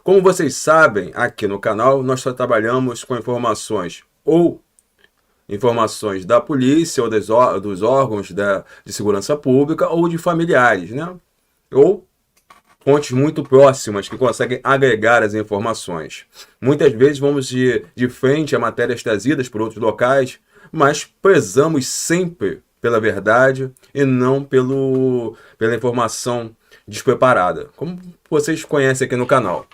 Como vocês sabem, aqui no canal nós só trabalhamos com informações da polícia ou dos órgãos de segurança pública ou de familiares, né? Ou fontes muito próximas que conseguem agregar as informações. Muitas vezes vamos de frente a matérias trazidas por outros locais, mas prezamos sempre pela verdade e não pela informação despreparada, como vocês conhecem aqui no canal.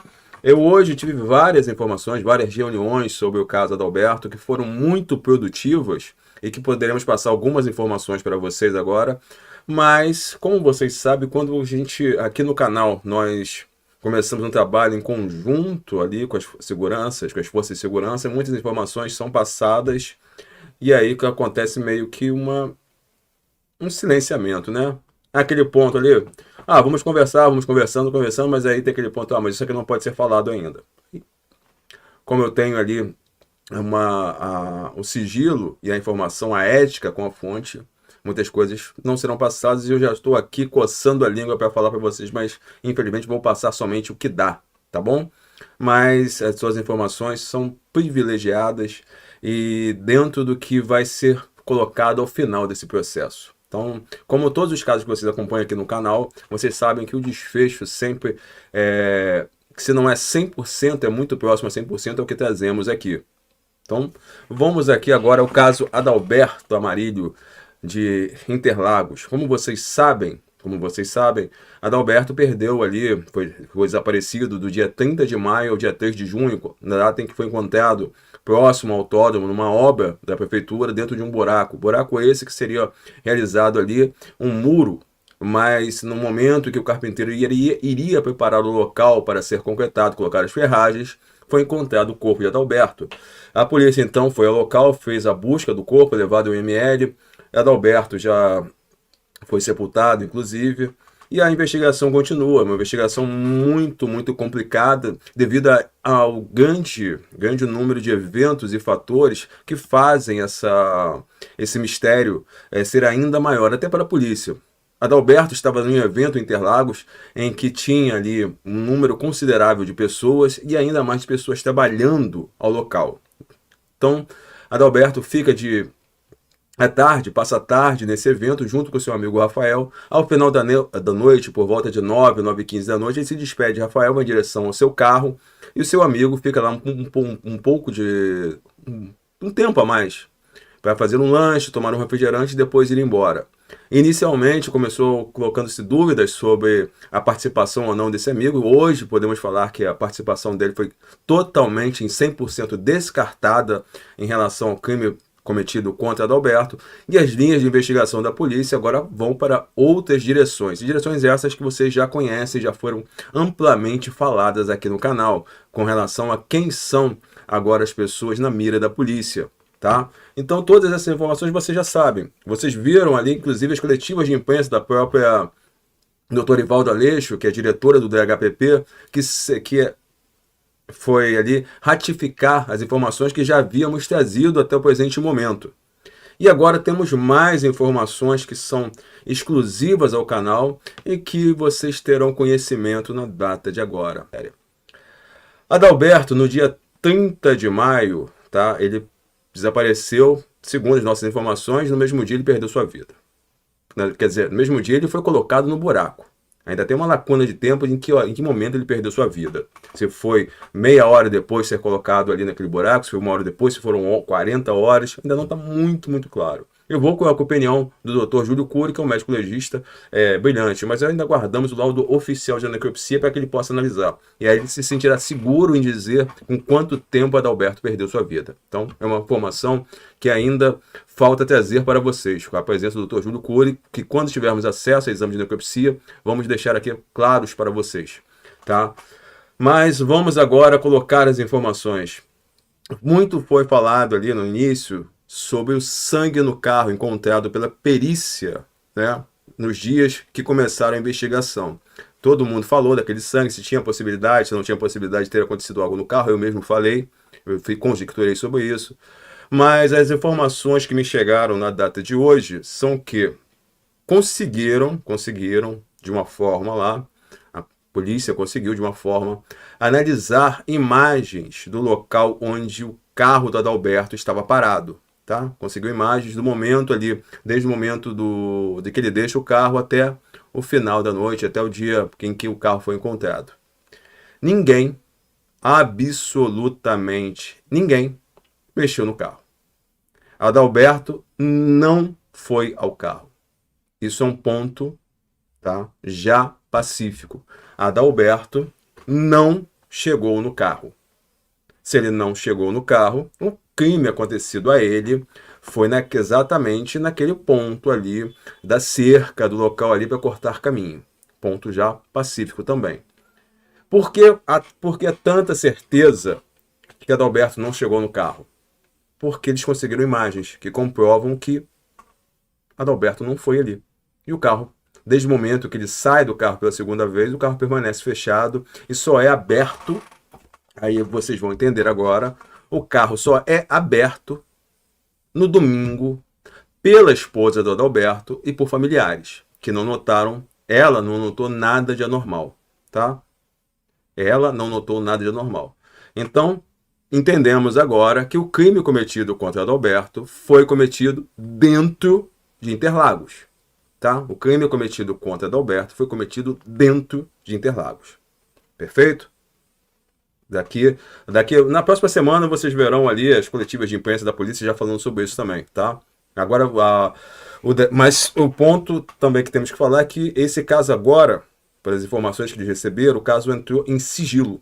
Eu hoje tive várias informações, várias reuniões sobre o caso Adalberto que foram muito produtivas e que poderemos passar algumas informações para vocês agora. Mas, como vocês sabem, quando a gente, aqui no canal, nós começamos um trabalho em conjunto ali com as seguranças, com as forças de segurança, muitas informações são passadas e aí que acontece meio que um silenciamento, né? Aquele ponto ali, vamos conversar, vamos conversando, mas aí tem aquele ponto, mas isso aqui não pode ser falado ainda. Como eu tenho ali o sigilo e a informação, a ética com a fonte, muitas coisas não serão passadas e eu já estou aqui coçando a língua para falar para vocês, mas infelizmente vou passar somente o que dá, tá bom? Mas as suas informações são privilegiadas e dentro do que vai ser colocado ao final desse processo. Então, como todos os casos que vocês acompanham aqui no canal, vocês sabem que o desfecho sempre, se não é 100%, é muito próximo a 100%, é o que trazemos aqui. Então, vamos aqui agora ao caso Adalberto Amarilho de Interlagos. Como vocês sabem, Adalberto perdeu ali, foi desaparecido do dia 30 de maio ao dia 3 de junho, na data em que foi encontrado próximo ao autódromo, numa obra da prefeitura, dentro de um buraco. Buraco esse que seria realizado ali um muro, mas no momento que o carpinteiro iria preparar o local para ser concretado, colocar as ferragens, foi encontrado o corpo de Adalberto. A polícia então foi ao local, fez a busca do corpo, levado ao IML. Adalberto já foi sepultado, inclusive, e a investigação continua, uma investigação muito, muito complicada, devido ao grande número de eventos e fatores que fazem esse mistério ser ainda maior, até para a polícia. Adalberto estava em um evento em Interlagos, em que tinha ali um número considerável de pessoas e ainda mais de pessoas trabalhando ao local. Então, Adalberto passa a tarde nesse evento, junto com seu amigo Rafael. Ao final da noite, por volta de 9h15 da noite, ele se despede de Rafael em direção ao seu carro, e o seu amigo fica lá um tempo a mais, para fazer um lanche, tomar um refrigerante e depois ir embora. Inicialmente começou colocando-se dúvidas sobre a participação ou não desse amigo. Hoje podemos falar que a participação dele foi totalmente, em 100% descartada em relação ao crime cometido contra Adalberto, e as linhas de investigação da polícia agora vão para outras direções. Direções essas que vocês já conhecem, já foram amplamente faladas aqui no canal, com relação a quem são agora as pessoas na mira da polícia. Tá? Então todas essas informações vocês já sabem. Vocês viram ali, inclusive, as coletivas de imprensa da própria doutora Ivaldo Aleixo, que é diretora do DHPP, que foi ali ratificar as informações que já havíamos trazido até o presente momento. E agora temos mais informações que são exclusivas ao canal e que vocês terão conhecimento na data de agora. Adalberto, no dia 30 de maio, tá? Ele desapareceu, segundo as nossas informações, no mesmo dia ele perdeu sua vida. Quer dizer, no mesmo dia ele foi colocado no buraco. Ainda tem uma lacuna de tempo em que momento ele perdeu sua vida. Se foi meia hora depois de ser colocado ali naquele buraco, se foi uma hora depois, se foram 40 horas, ainda não está muito, muito claro. Eu vou com a opinião do Dr. Júlio Cury, que é um médico legista brilhante, mas ainda aguardamos o laudo oficial de necropsia para que ele possa analisar. E aí ele se sentirá seguro em dizer com quanto tempo Adalberto perdeu sua vida. Então, é uma informação que ainda falta trazer para vocês, com a presença do Dr. Júlio Cury, que quando tivermos acesso ao exame de necropsia, vamos deixar aqui claros para vocês. Tá? Mas vamos agora colocar as informações. Muito foi falado ali no início sobre o sangue no carro encontrado pela perícia, né, nos dias que começaram a investigação. Todo mundo falou daquele sangue, se tinha possibilidade, se não tinha possibilidade de ter acontecido algo no carro, eu mesmo falei, conjecturei sobre isso. Mas as informações que me chegaram na data de hoje são que conseguiram, de uma forma lá, polícia conseguiu, de uma forma, analisar imagens do local onde o carro do Adalberto estava parado. Tá? Conseguiu imagens do momento ali, desde o momento de que ele deixa o carro até o final da noite, até o dia em que o carro foi encontrado. Ninguém, absolutamente ninguém, mexeu no carro. Adalberto não foi ao carro. Isso é um ponto, tá, já pacífico. Adalberto não chegou no carro. Se ele não chegou no carro, o crime acontecido a ele foi exatamente naquele ponto ali da cerca do local ali para cortar caminho. Ponto já pacífico também. Por que tanta certeza que Adalberto não chegou no carro? Porque eles conseguiram imagens que comprovam que Adalberto não foi ali. E o carro, desde o momento que ele sai do carro pela segunda vez, o carro permanece fechado e só é aberto, aí vocês vão entender agora, o carro só é aberto no domingo pela esposa do Adalberto e por familiares, que não notaram, ela não notou nada de anormal, tá? Ela não notou nada de anormal. Então, entendemos agora que o crime cometido contra Adalberto foi cometido dentro de Interlagos. Tá? O crime cometido contra Adalberto foi cometido dentro de Interlagos. Perfeito? Na próxima semana vocês verão ali as coletivas de imprensa da polícia já falando sobre isso também, tá? Agora, mas o ponto também que temos que falar é que esse caso agora, pelas informações que eles receberam, o caso entrou em sigilo.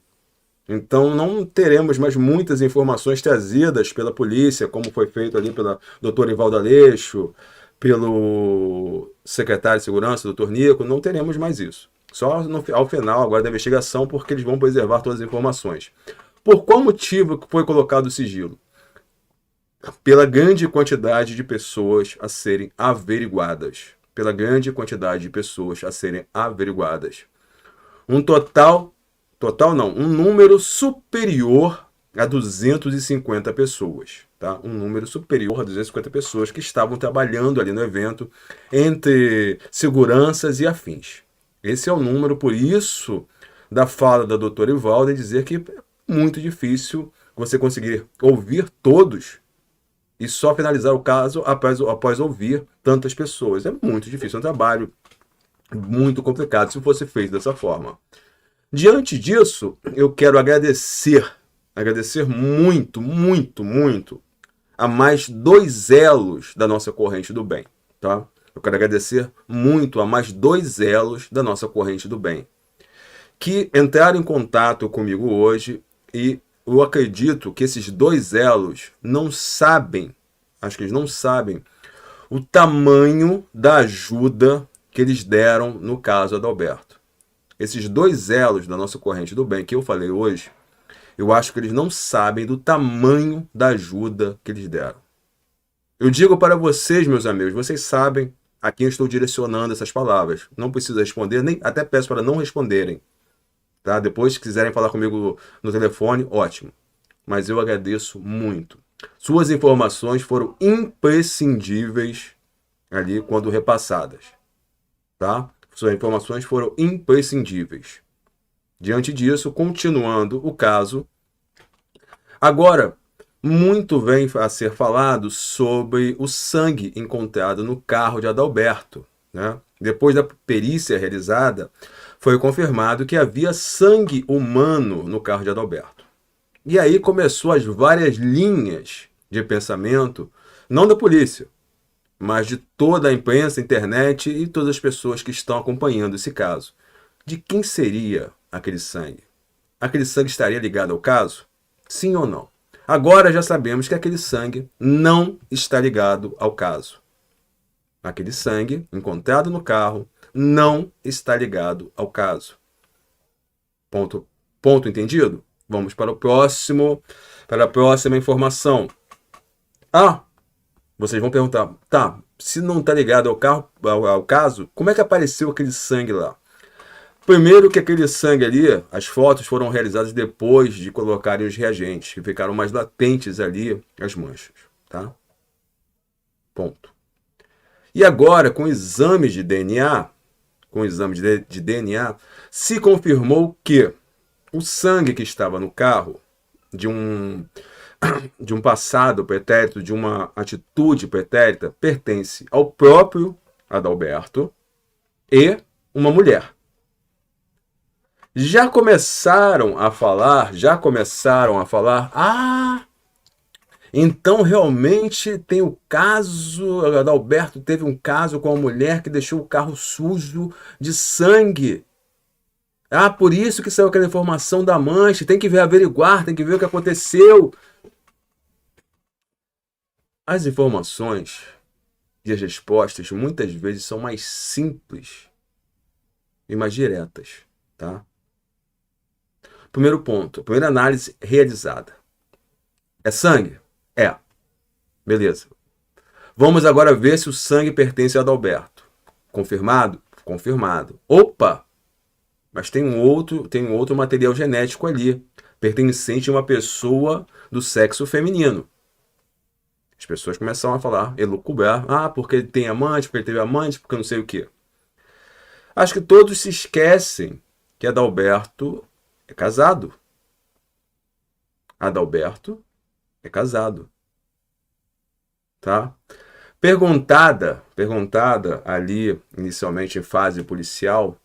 Então não teremos mais muitas informações trazidas pela polícia, como foi feito ali pela doutora Ivaldo Aleixo, pelo secretário de segurança, doutor Nico, não teremos mais isso. Só ao final agora da investigação, porque eles vão preservar todas as informações. Por qual motivo que foi colocado o sigilo? Pela grande quantidade de pessoas a serem averiguadas. Pela grande quantidade de pessoas a serem averiguadas. Um número superior a 250 pessoas. Tá? Um número superior a 250 pessoas que estavam trabalhando ali no evento, entre seguranças e afins. Esse é o número, por isso, da fala da doutora Ivaldo, dizer que é muito difícil você conseguir ouvir todos e só finalizar o caso após ouvir tantas pessoas. É muito difícil, é um trabalho muito complicado se fosse feito dessa forma. Diante disso, eu quero agradecer muito, muito, muito a mais 2 elos da nossa corrente do bem, tá? Eu quero agradecer muito a mais 2 elos da nossa corrente do bem, que entraram em contato comigo hoje, e eu acredito que esses 2 elos não sabem, acho que eles não sabem o tamanho da ajuda que eles deram no caso Adalberto. Esses 2 elos da nossa corrente do bem que eu falei hoje, eu acho que eles não sabem do tamanho da ajuda que eles deram. Eu digo para vocês, meus amigos, vocês sabem a quem eu estou direcionando essas palavras. Não preciso responder, nem até peço para não responderem. Tá? Depois, se quiserem falar comigo no telefone, ótimo. Mas eu agradeço muito. Suas informações foram imprescindíveis ali quando repassadas. Tá? Suas informações foram imprescindíveis. Diante disso, continuando o caso, agora, muito vem a ser falado sobre o sangue encontrado no carro de Adalberto. Né? Depois da perícia realizada, foi confirmado que havia sangue humano no carro de Adalberto. E aí começou as várias linhas de pensamento, não da polícia, mas de toda a imprensa, internet e todas as pessoas que estão acompanhando esse caso. De quem seria aquele sangue? Aquele sangue estaria ligado ao caso? Sim ou não? Agora já sabemos que aquele sangue não está ligado ao caso. Aquele sangue encontrado no carro não está ligado ao caso. Ponto entendido? Vamos para a próxima informação. Vocês vão perguntar, tá, se não está ligado ao caso, como é que apareceu aquele sangue lá? Primeiro que aquele sangue ali, as fotos foram realizadas depois de colocarem os reagentes, que ficaram mais latentes ali as manchas, tá? Ponto. E agora, com o exame de DNA, com exames de DNA, se confirmou que o sangue que estava no carro, de um passado pretérito, de uma atitude pretérita, pertence ao próprio Adalberto e uma mulher. Já começaram a falar, então realmente tem o caso, Adalberto teve um caso com uma mulher que deixou o carro sujo de sangue. Ah, por isso que saiu aquela informação da mancha, tem que ver, averiguar, tem que ver o que aconteceu. As informações e as respostas muitas vezes são mais simples e mais diretas, tá? Primeiro ponto, primeira análise realizada. É sangue? É. Beleza. Vamos agora ver se o sangue pertence a Adalberto. Confirmado? Confirmado. Opa! Mas tem um outro material genético ali, pertencente a uma pessoa do sexo feminino. As pessoas começam a falar, elucubrar, porque ele tem amante, porque ele teve amante, porque não sei o quê. Acho que todos se esquecem que Adalberto é casado. Adalberto é casado. Tá? Perguntada ali, inicialmente em fase policial,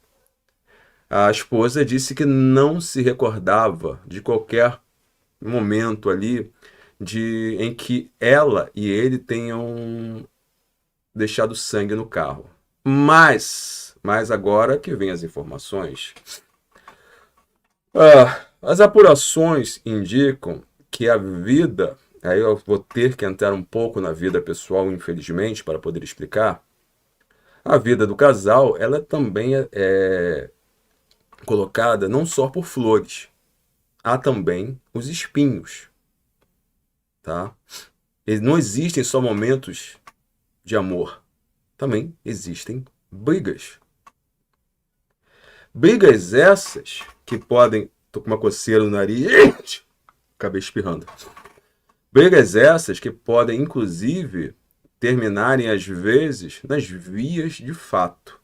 a esposa disse que não se recordava de qualquer momento ali em que ela e ele tenham deixado sangue no carro. Mas agora que vem as informações, as apurações indicam que a vida, aí eu vou ter que entrar um pouco na vida pessoal, infelizmente, para poder explicar, a vida do casal, ela também é colocada não só por flores, há também os espinhos, tá? Não existem só momentos de amor, também existem brigas. Brigas essas que podem... Tô com uma coceira no nariz, acabei espirrando. Brigas essas que podem, inclusive, terminarem, às vezes, nas vias de fato.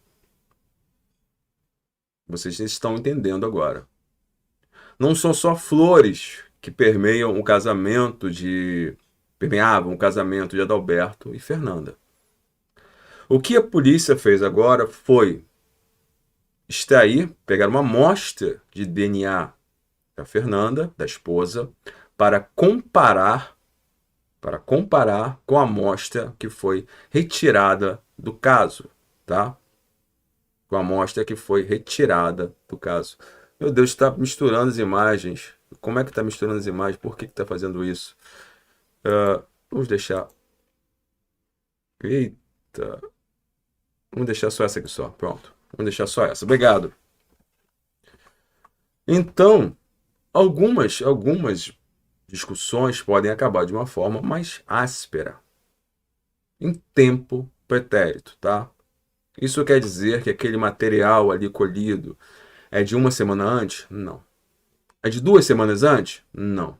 Vocês estão entendendo agora. Não são só flores que permeavam o casamento de Adalberto e Fernanda. O que a polícia fez agora foi pegar uma amostra de DNA da Fernanda, da esposa, para comparar com a amostra que foi retirada do caso, tá? Com a amostra que foi retirada do caso. Meu Deus, está misturando as imagens. Como é que está misturando as imagens? Por que está fazendo isso? Vamos deixar... Eita. Vamos deixar só essa aqui só. Pronto. Vamos deixar só essa. Obrigado. Então, algumas discussões podem acabar de uma forma mais áspera, em tempo pretérito, tá? Isso quer dizer que aquele material ali colhido é de uma semana antes? Não. É de 2 semanas antes? Não.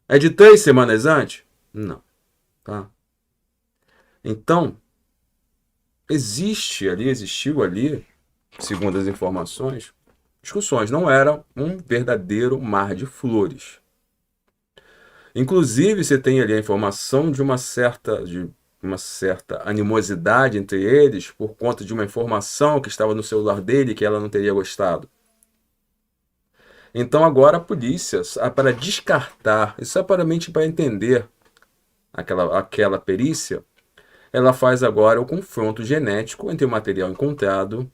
É de 3 semanas antes? Não. Tá? Então, existiu ali, segundo as informações, discussões. Não era um verdadeiro mar de flores. Inclusive, você tem ali a informação de uma certa animosidade entre eles por conta de uma informação que estava no celular dele que ela não teria gostado. Então agora a polícia, para descartar, e separadamente para entender aquela perícia, ela faz agora o confronto genético entre o material encontrado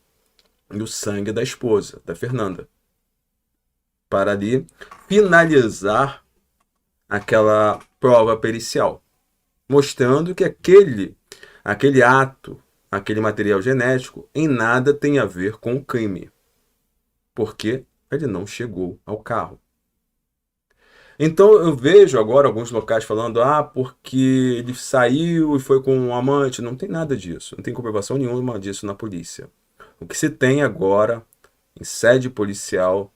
e o sangue da esposa, da Fernanda, para ali finalizar aquela prova pericial, mostrando que aquele ato, aquele material genético, em nada tem a ver com o crime, porque ele não chegou ao carro. Então eu vejo agora alguns locais falando, porque ele saiu e foi com um amante. Não tem nada disso, não tem comprovação nenhuma disso na polícia. O que se tem agora, em sede policial,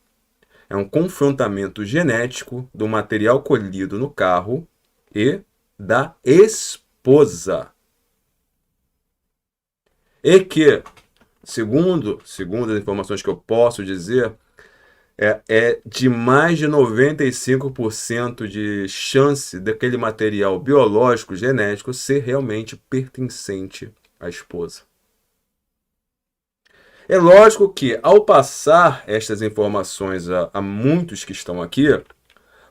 é um confrontamento genético do material colhido no carro e da esposa. E que segundo as informações que eu posso dizer, é de mais de 95% de chance daquele material biológico, genético, ser realmente pertencente à esposa. É lógico que, ao passar estas informações a muitos que estão aqui,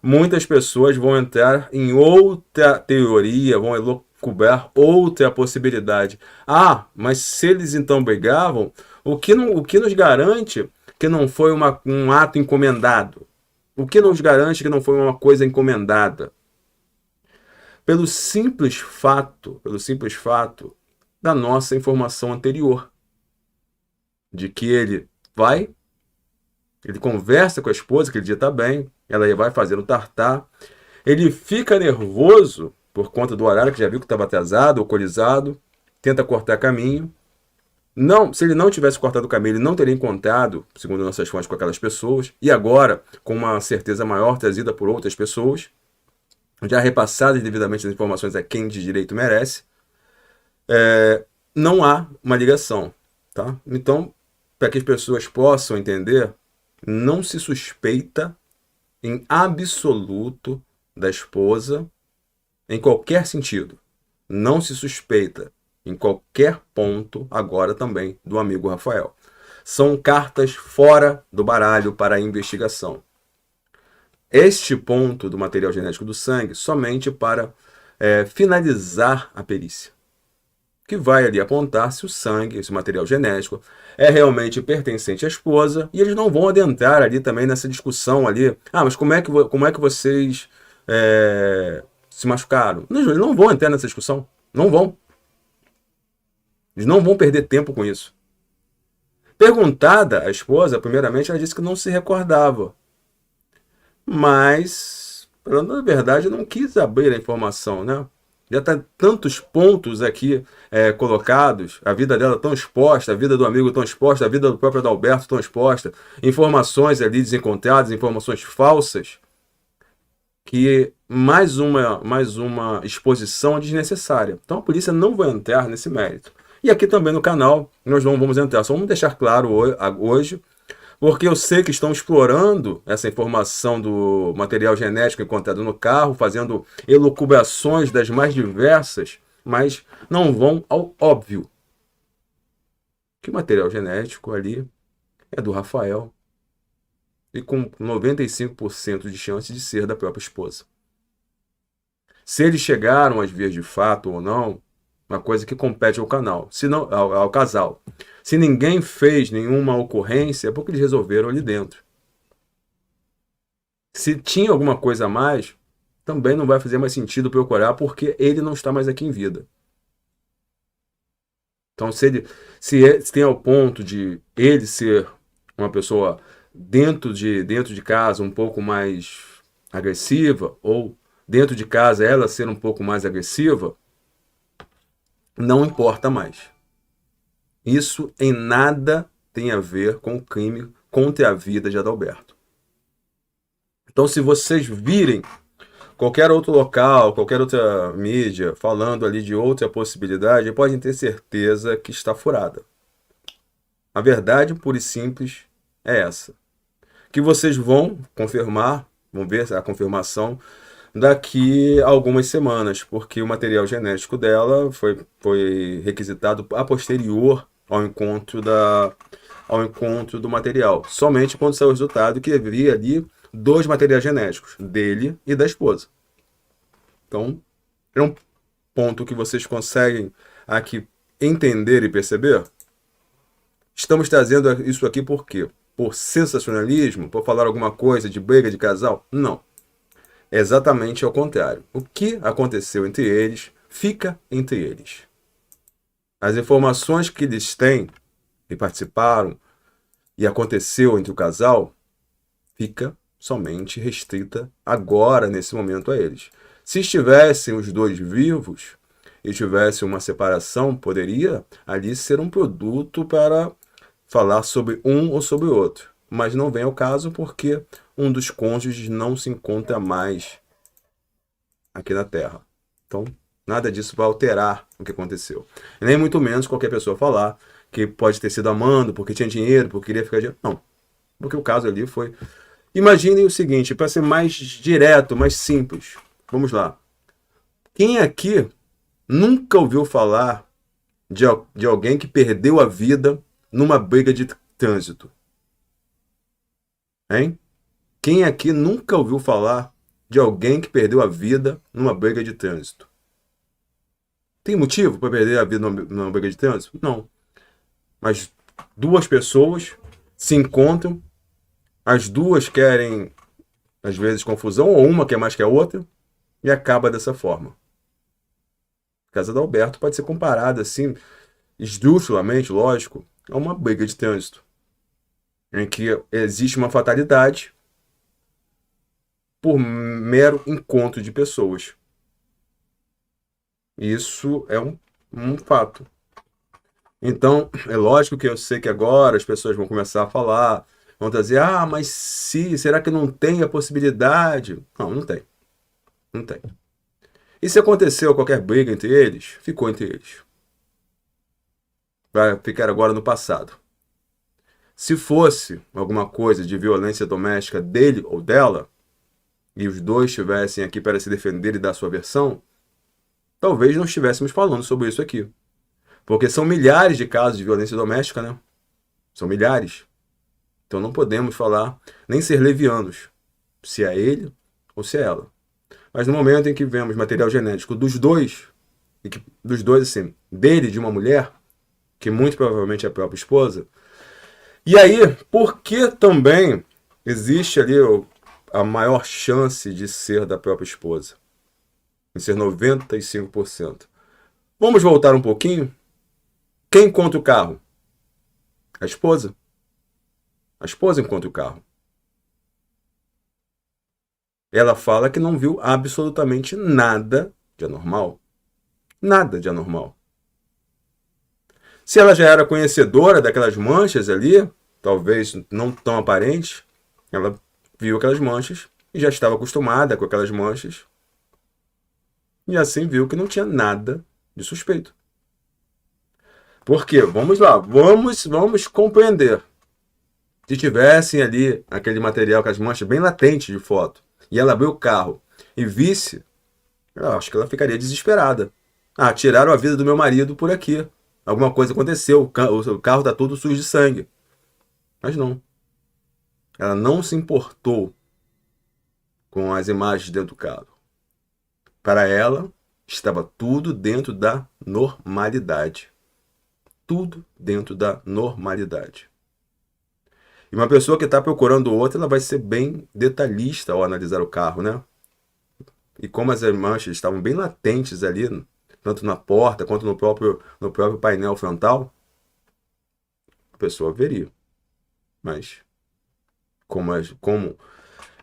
muitas pessoas vão entrar em outra teoria, vão elucubrar outra possibilidade. Ah, mas se eles então brigavam, o que nos garante que não foi um ato encomendado? O que nos garante que não foi uma coisa encomendada? Pelo simples fato da nossa informação anterior, de que ele conversa com a esposa, que ele dia está bem, ela vai fazer o tartar, ele fica nervoso por conta do horário, que já viu que estava atrasado, alcoolizado, tenta cortar caminho. Não, se ele não tivesse cortado o caminho, ele não teria encontrado, segundo nossas fontes, com aquelas pessoas, e agora, com uma certeza maior trazida por outras pessoas, já repassadas devidamente as informações a quem de direito merece, não há uma ligação, tá? Então, para que as pessoas possam entender, não se suspeita em absoluto da esposa em qualquer sentido. Não se suspeita em qualquer ponto agora também do amigo Rafael. São cartas fora do baralho para a investigação. Este ponto do material genético do sangue somente para finalizar a perícia, que vai ali apontar se o sangue, esse material genético, é realmente pertencente à esposa, e eles não vão adentrar ali também nessa discussão ali, mas como é que vocês se machucaram? Não, eles não vão entrar nessa discussão, não vão. Eles não vão perder tempo com isso. Perguntada a esposa, primeiramente ela disse que não se recordava, mas, na verdade, não quis abrir a informação, né? Já está tantos pontos aqui colocados, a vida dela tão exposta, a vida do amigo tão exposta, a vida do próprio Adalberto tão exposta, informações ali desencontradas, informações falsas, que mais uma exposição desnecessária. Então a polícia não vai entrar nesse mérito. E aqui também no canal nós não vamos entrar, só vamos deixar claro hoje, porque eu sei que estão explorando essa informação do material genético encontrado no carro, fazendo elucubrações das mais diversas, mas não vão ao óbvio, que o material genético ali é do Rafael, e com 95% de chance de ser da própria esposa. Se eles chegaram às vias de fato ou não, uma coisa que compete ao canal, se não, ao casal. Se ninguém fez nenhuma ocorrência, é porque eles resolveram ali dentro. Se tinha alguma coisa a mais, também não vai fazer mais sentido procurar, porque ele não está mais aqui em vida. Então, se tem ao ponto de ele ser uma pessoa dentro de casa um pouco mais agressiva, ou dentro de casa ela ser um pouco mais agressiva, não importa mais. Isso em nada tem a ver com o crime contra a vida de Adalberto. Então, se vocês virem qualquer outro local, qualquer outra mídia falando ali de outra possibilidade, podem ter certeza que está furada. A verdade, pura e simples, é essa. Que vocês vão confirmar, vão ver a confirmação daqui a algumas semanas, porque o material genético dela foi requisitado a posterior ao encontro do material. Somente quando saiu o resultado que havia ali 2 materiais genéticos, dele e da esposa. Então, é um ponto que vocês conseguem aqui entender e perceber. Estamos trazendo isso aqui por quê? Por sensacionalismo? Por falar alguma coisa de briga de casal? Não. É exatamente ao contrário. O que aconteceu entre eles, fica entre eles. As informações que eles têm e participaram e aconteceu entre o casal, fica somente restrita agora, nesse momento, a eles. Se estivessem os 2 vivos e tivesse uma separação, poderia ali ser um produto para falar sobre um ou sobre o outro. Mas não vem ao caso porque um dos cônjuges não se encontra mais aqui na Terra. Então, nada disso vai alterar o que aconteceu. E nem muito menos qualquer pessoa falar porque pode ter sido amando, porque tinha dinheiro, porque queria ficar dinheiro. Não. Porque o caso ali foi. Imaginem o seguinte, para ser mais direto, mais simples. Vamos lá. Quem aqui nunca ouviu falar de alguém que perdeu a vida numa briga de trânsito? Hein? Quem aqui nunca ouviu falar de alguém que perdeu a vida numa briga de trânsito? Tem motivo para perder a vida numa briga de trânsito? Não. Mas duas pessoas se encontram, as duas querem, às vezes, confusão, ou uma quer mais que a outra, e acaba dessa forma. A casa do Alberto pode ser comparada, assim, esdrúxulamente, lógico, a uma briga de trânsito, em que existe uma fatalidade por mero encontro de pessoas. Isso é um fato. Então, é lógico que eu sei que agora as pessoas vão começar a falar, vão dizer, mas será que não tem a possibilidade? Não, não tem. Não tem. E se aconteceu qualquer briga entre eles, ficou entre eles. Vai ficar agora no passado. Se fosse alguma coisa de violência doméstica dele ou dela, e os dois estivessem aqui para se defender e dar sua versão, talvez não estivéssemos falando sobre isso aqui. Porque são milhares de casos de violência doméstica, né? São milhares. Então não podemos falar, nem ser levianos, se é ele ou se é ela. Mas no momento em que vemos material genético dos dois, assim, dele e de uma mulher, que muito provavelmente é a própria esposa, e aí, por que também existe ali a maior chance de ser da própria esposa? Em ser 95%. Vamos voltar um pouquinho? Quem conta o carro? A esposa. A esposa encontra o carro. Ela fala que não viu absolutamente nada de anormal. Nada de anormal. Se ela já era conhecedora daquelas manchas ali, talvez não tão aparentes, ela viu aquelas manchas e já estava acostumada com aquelas manchas. E assim viu que não tinha nada de suspeito. Por quê? Vamos lá, vamos compreender. Se tivessem ali aquele material com as manchas bem latentes de foto, e ela abriu o carro e visse, eu acho que ela ficaria desesperada. Tiraram a vida do meu marido por aqui. Alguma coisa aconteceu, o carro está todo sujo de sangue. Mas não. Ela não se importou com as imagens dentro do carro. Para ela, estava tudo dentro da normalidade. Tudo dentro da normalidade. E uma pessoa que está procurando outra, ela vai ser bem detalhista ao analisar o carro, né? E como as manchas estavam bem latentes ali, tanto na porta quanto no próprio painel frontal, a pessoa veria. Mas, como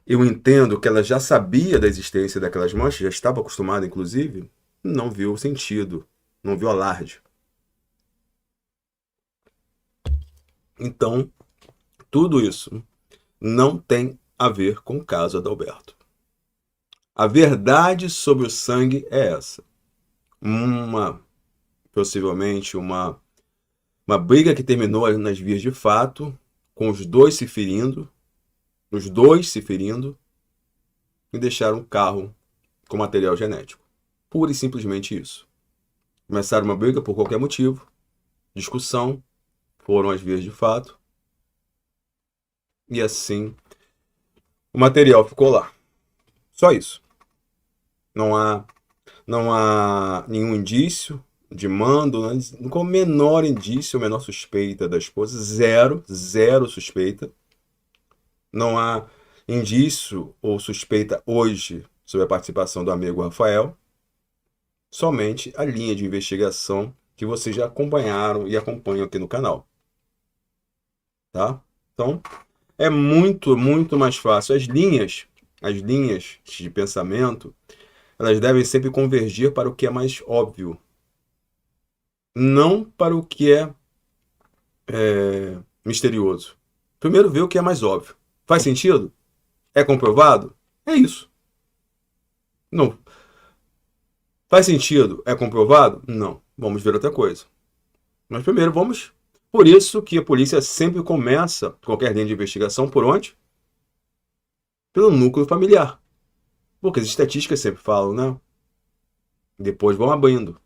eu entendo que ela já sabia da existência daquelas manchas, já estava acostumada, inclusive, não viu o sentido, não viu alarde. Então, tudo isso não tem a ver com o caso Adalberto. A verdade sobre o sangue é essa. Possivelmente uma briga que terminou nas vias de fato, com os dois se ferindo, e deixaram o carro com material genético. Pura e simplesmente isso. Começaram uma briga por qualquer motivo, discussão, foram às vias de fato, e assim o material ficou lá. Só isso. Não há nenhum indício de mando, com o menor indício, a menor suspeita da esposa, zero suspeita. Não há indício ou suspeita hoje sobre a participação do amigo Rafael. Somente a linha de investigação que vocês já acompanharam e acompanham aqui no canal. Tá? Então, é muito mais fácil. As linhas de pensamento, elas devem sempre convergir para o que é mais óbvio. Não para o que é misterioso. Primeiro ver o que é mais óbvio. Faz sentido? É comprovado? É isso. Não. Faz sentido? É comprovado? Não. Vamos ver outra coisa. Mas primeiro vamos Por isso que a polícia sempre começa qualquer linha de investigação por onde? Pelo núcleo familiar. Porque as estatísticas sempre falam, né? Depois vão abrindo.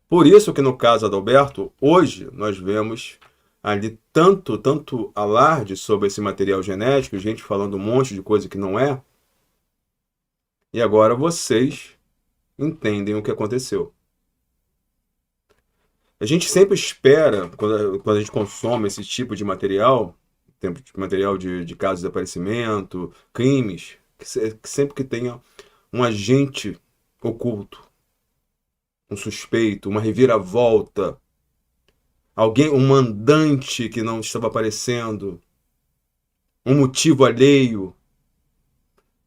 Por isso que no caso Adalberto, hoje nós vemos ali tanto alarde sobre esse material genético, gente falando um monte de coisa que não é. E agora vocês entendem o que aconteceu. A gente sempre espera, quando a gente consome esse tipo de material, de casos de desaparecimento, crimes, que sempre que tenha um agente oculto, um suspeito, uma reviravolta, alguém, um mandante que não estava aparecendo, um motivo alheio,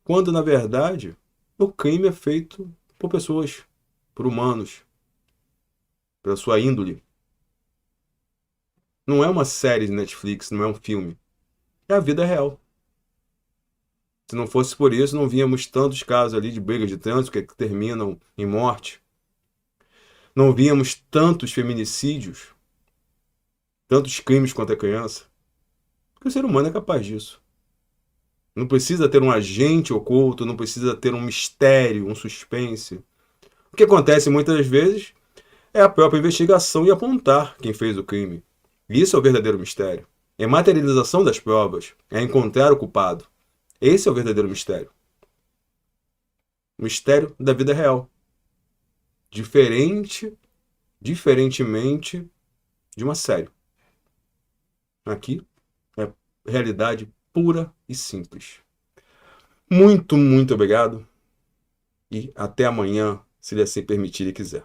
quando na verdade o crime é feito por pessoas, por humanos, pela sua índole. Não é uma série de Netflix, não é um filme. É a vida real. Se não fosse por isso, não víamos tantos casos ali de brigas de trânsito que terminam em morte. Não víamos tantos feminicídios, tantos crimes contra a criança. Porque o ser humano é capaz disso. Não precisa ter um agente oculto, não precisa ter um mistério, um suspense. O que acontece muitas vezes é a própria investigação e apontar quem fez o crime. Isso é o verdadeiro mistério. É a materialização das provas, é encontrar o culpado. Esse é o verdadeiro mistério. O mistério da vida real. Diferentemente de uma série. Aqui é realidade pura e simples. Muito obrigado e até amanhã, se ele assim permitir e quiser.